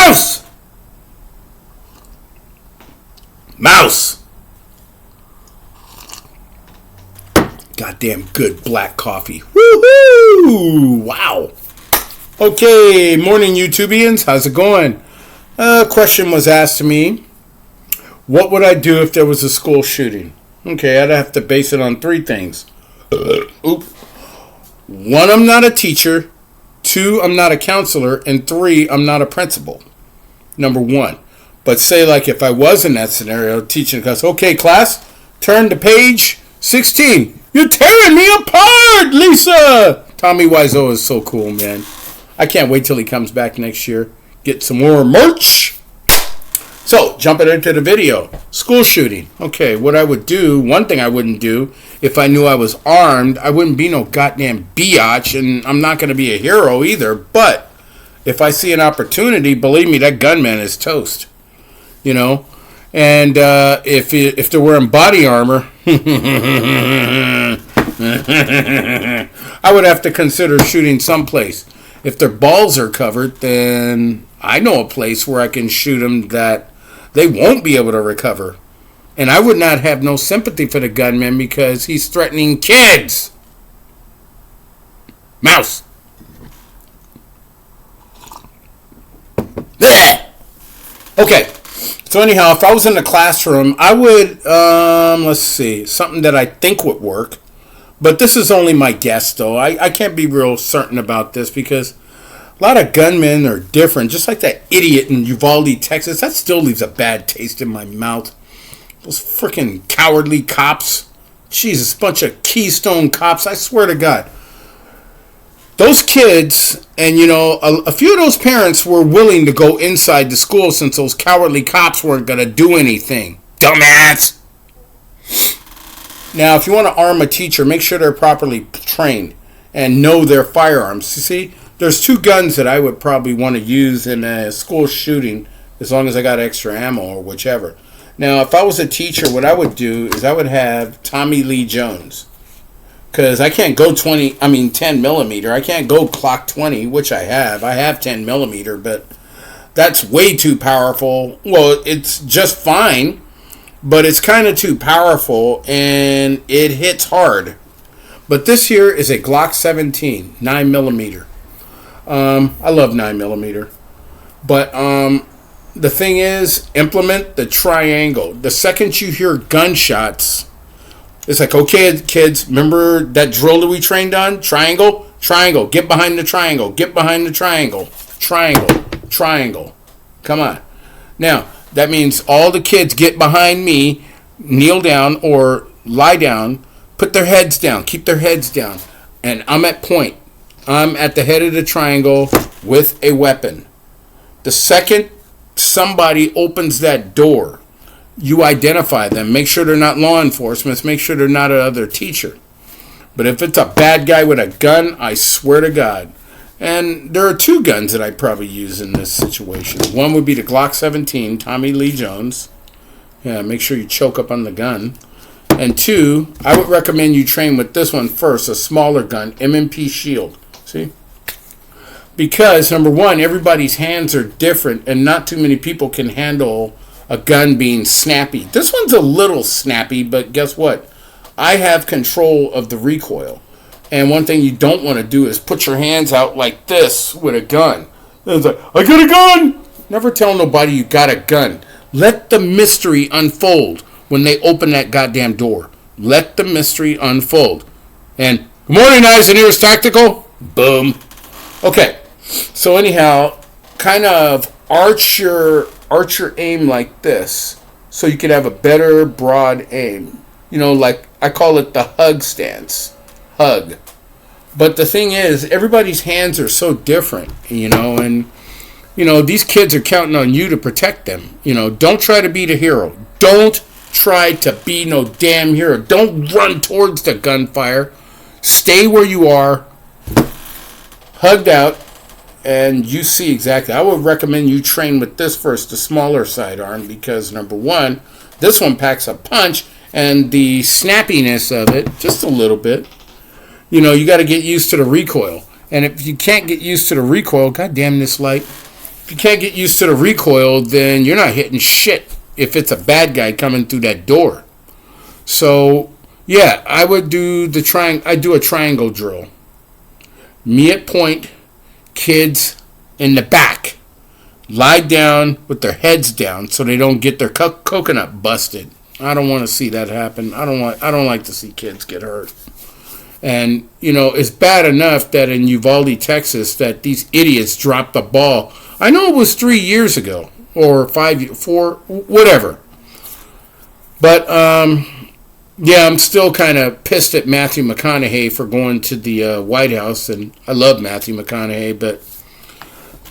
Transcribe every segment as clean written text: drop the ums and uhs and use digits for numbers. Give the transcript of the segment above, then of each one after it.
Mouse! Mouse! Goddamn good black coffee. Woohoo! Wow. Okay, morning YouTubians. How's it going? A question was asked to me. What would I do if there was a school shooting? Okay, I'd have to base it on three things. One, I'm not a teacher. Two, I'm not a counselor. And three, I'm not a principal. Number one. But say like if I was in that scenario, teaching class, okay, class, turn to page 16. You're tearing me apart, Lisa! Tommy Wiseau is so cool, man. I can't wait till he comes back next year. Get some more merch. So, jumping into the video. School shooting. Okay, what I would do, one thing I wouldn't do, if I knew I was armed, I wouldn't be no goddamn biatch, and I'm not going to be a hero either, but if I see an opportunity, believe me, that gunman is toast. You know? And if they're wearing body armor, I would have to consider shooting someplace. If their balls are covered, then I know a place where I can shoot them that they won't be able to recover. And I would not have no sympathy for the gunman because he's threatening kids. Mouse. Blech. Okay. So anyhow, if I was in the classroom, I would, let's see, something that I think would work. But this is only my guess, though. I can't be real certain about this because a lot of gunmen are different. Just like that idiot in Uvalde, Texas. That still leaves a bad taste in my mouth. Those freaking cowardly cops. Jesus, bunch of Keystone cops. I swear to God. Those kids, and you know, a few of those parents were willing to go inside the school since those cowardly cops weren't going to do anything. Dumbass! Now, if you want to arm a teacher, make sure they're properly trained and know their firearms. You see, there's two guns that I would probably want to use in a school shooting as long as I got extra ammo or whichever. Now, if I was a teacher, what I would do is I would have Tommy Lee Jones. Because I can't go 10 millimeter. I can't go clock 20, which I have. I have 10 millimeter, but that's way too powerful. Well, it's just fine, but it's kind of too powerful, and it hits hard. But this here is a Glock 17, 9 millimeter. I love 9 millimeter. But the thing is, implement the triangle. The second you hear gunshots, it's like, okay, kids, remember that drill that we trained on? Triangle, triangle, get behind the triangle, get behind the triangle, triangle, triangle. Come on. Now, that means all the kids get behind me, kneel down or lie down, put their heads down, keep their heads down, and I'm at point. I'm at the head of the triangle with a weapon. The second somebody opens that door, you identify them. Make sure they're not law enforcement. Make sure they're not another teacher. But if it's a bad guy with a gun, I swear to God. And there are two guns that I'd probably use in this situation. One would be the Glock 17, Tommy Lee Jones. Yeah, make sure you choke up on the gun. And two, I would recommend you train with this one first, a smaller gun, M&P Shield. See? Because, number one, everybody's hands are different, and not too many people can handle a gun being snappy. This one's a little snappy, but guess what? I have control of the recoil. And one thing you don't want to do is put your hands out like this with a gun. And it's like, I got a gun! Never tell nobody you got a gun. Let the mystery unfold when they open that goddamn door. Let the mystery unfold. And, good morning, Eyes and Ears Tactical. Boom. Okay, so anyhow, kind of arch your aim like this so you can have a better broad aim. You know, like I call it the hug stance. Hug. But the thing is, everybody's hands are so different, you know, and you know, these kids are counting on you to protect them. You know, don't try to be the hero. Don't try to be no damn hero. Don't run towards the gunfire. Stay where you are, hugged out, and you see exactly. I would recommend you train with this first, the smaller sidearm, because number one, this one packs a punch, and the snappiness of it, just a little bit, you know, you got to get used to the recoil. And if you can't get used to the recoil, goddamn this light, If you can't get used to the recoil, then you're not hitting shit if it's a bad guy coming through that door. So, yeah, I would do I do a triangle drill. Me at point, kids in the back. Lie down with their heads down so they don't get their coconut busted. I don't want to see that happen. I don't like to see kids get hurt. And, it's bad enough that in Uvalde, Texas, that these idiots dropped the ball. I know it was 3 years ago, or 4, whatever. But, yeah, I'm still kind of pissed at Matthew McConaughey for going to the White House. And I love Matthew McConaughey, but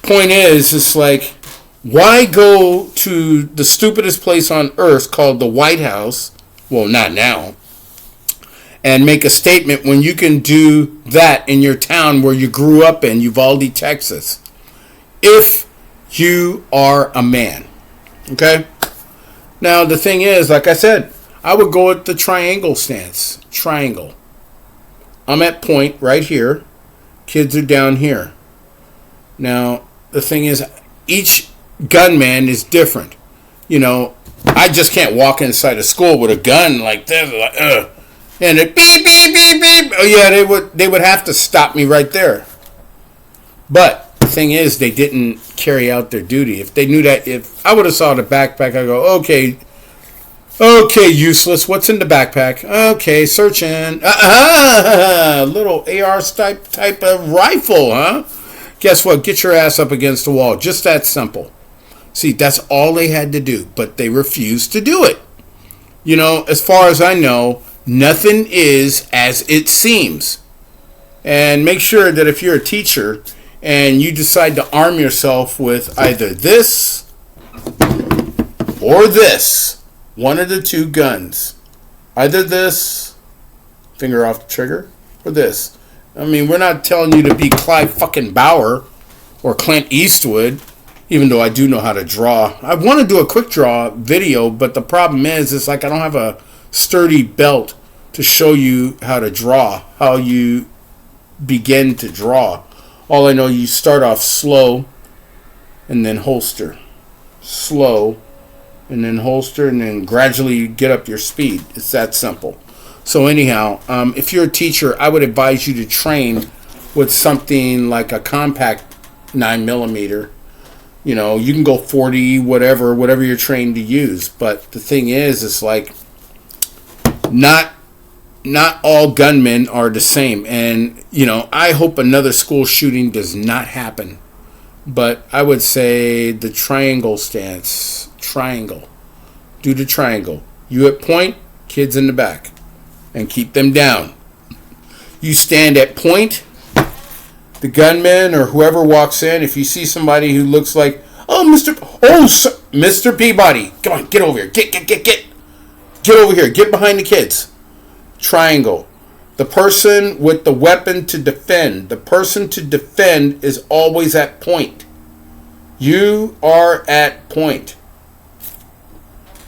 point is, it's like, why go to the stupidest place on earth called the White House? Well, not now. And make a statement when you can do that in your town where you grew up in, Uvalde, Texas. If you are a man. Okay? Now, the thing is, like I said, I would go at the triangle stance. Triangle. I'm at point right here. Kids are down here. Now, the thing is, each gunman is different. I just can't walk inside a school with a gun like this. Like, and it beep, beep, beep, beep. Oh, yeah, they would have to stop me right there. But the thing is, they didn't carry out their duty. If they knew that, if I would have saw the backpack, I'd go, okay, useless. What's in the backpack? Okay, searching. Little AR type of rifle, huh? Guess what? Get your ass up against the wall. Just that simple. See, that's all they had to do, but they refused to do it. As far as I know, nothing is as it seems. And make sure that if you're a teacher and you decide to arm yourself with either this or this, one of the two guns, either this, finger off the trigger, or this. I mean, we're not telling you to be Clive fucking Bauer or Clint Eastwood, even though I do know how to draw. I want to do a quick draw video, but the problem is, it's like I don't have a sturdy belt to show you how to draw, how you begin to draw. All I know, you start off slow and then holster. Slow and then holster and then gradually get up your speed. It's that simple. So anyhow, if you're a teacher, I would advise you to train with something like a compact 9mm. You can go 40, whatever you're trained to use. But the thing is, it's like not all gunmen are the same. And, I hope another school shooting does not happen. But I would say the triangle stance. Triangle. Do the triangle. You at point, kids in the back. And keep them down. You stand at point. The gunman or whoever walks in, if you see somebody who looks like, Mr. Peabody, come on, get over here. Get over here. Get behind the kids. Triangle. The person with the weapon to defend. The person to defend is always at point. You are at point.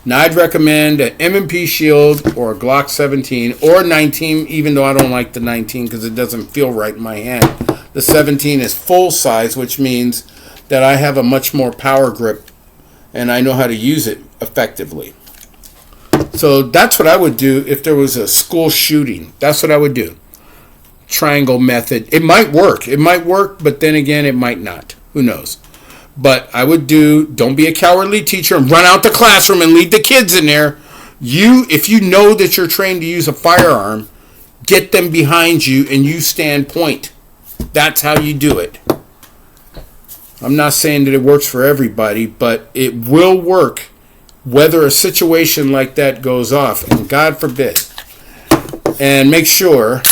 Now, I'd recommend an M&P Shield or a Glock 17 or 19, even though I don't like the 19 because it doesn't feel right in my hand. The 17 is full size, which means that I have a much more power grip and I know how to use it effectively. So that's what I would do if there was a school shooting. That's what I would do. Triangle method. It might work, but then again, it might not. Who knows? But I would don't be a cowardly teacher and run out the classroom and leave the kids in there. If you know that you're trained to use a firearm, get them behind you and you stand point. That's how you do it. I'm not saying that it works for everybody, but it will work whether a situation like that goes off, and God forbid. And make sure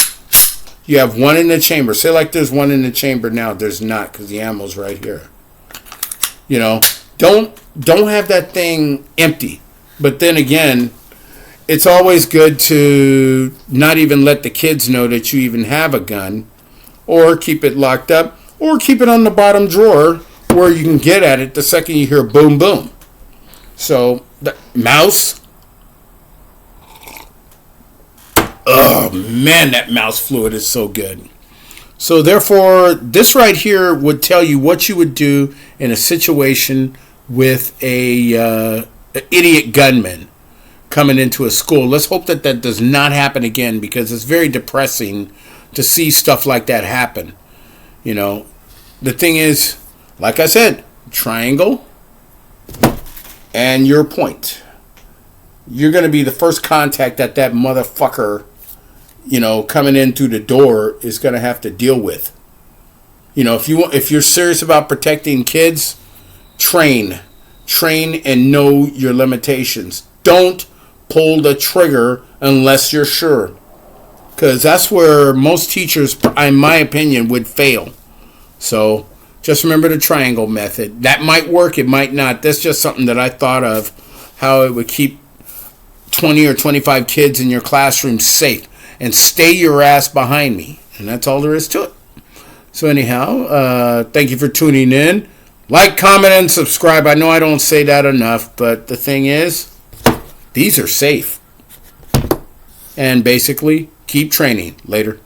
you have one in the chamber. Say like there's one in the chamber now. There's not, because the ammo's right here. Don't have that thing empty. But then again, it's always good to not even let the kids know that you even have a gun, or keep it locked up, or keep it on the bottom drawer where you can get at it the second you hear boom, boom. So, the mouse. Oh, man, that mouse fluid is so good. So therefore, this right here would tell you what you would do in a situation with a idiot gunman coming into a school. Let's hope that that does not happen again, because it's very depressing to see stuff like that happen. You know, the thing is, like I said, triangle and your point. You're going to be the first contact that that motherfucker, you know, coming in through the door is going to have to deal with. You know, if you're serious about protecting kids, train and know your limitations. Don't pull the trigger unless you're sure, because that's where most teachers, in my opinion, would fail. So just remember the triangle method. That might work, it might not. That's just something that I thought of, how it would keep 20 or 25 kids in your classroom safe. And stay your ass behind me. And that's all there is to it. So anyhow, thank you for tuning in. Like, comment, and subscribe. I know I don't say that enough, but the thing is, these are safe. And basically, keep training. Later.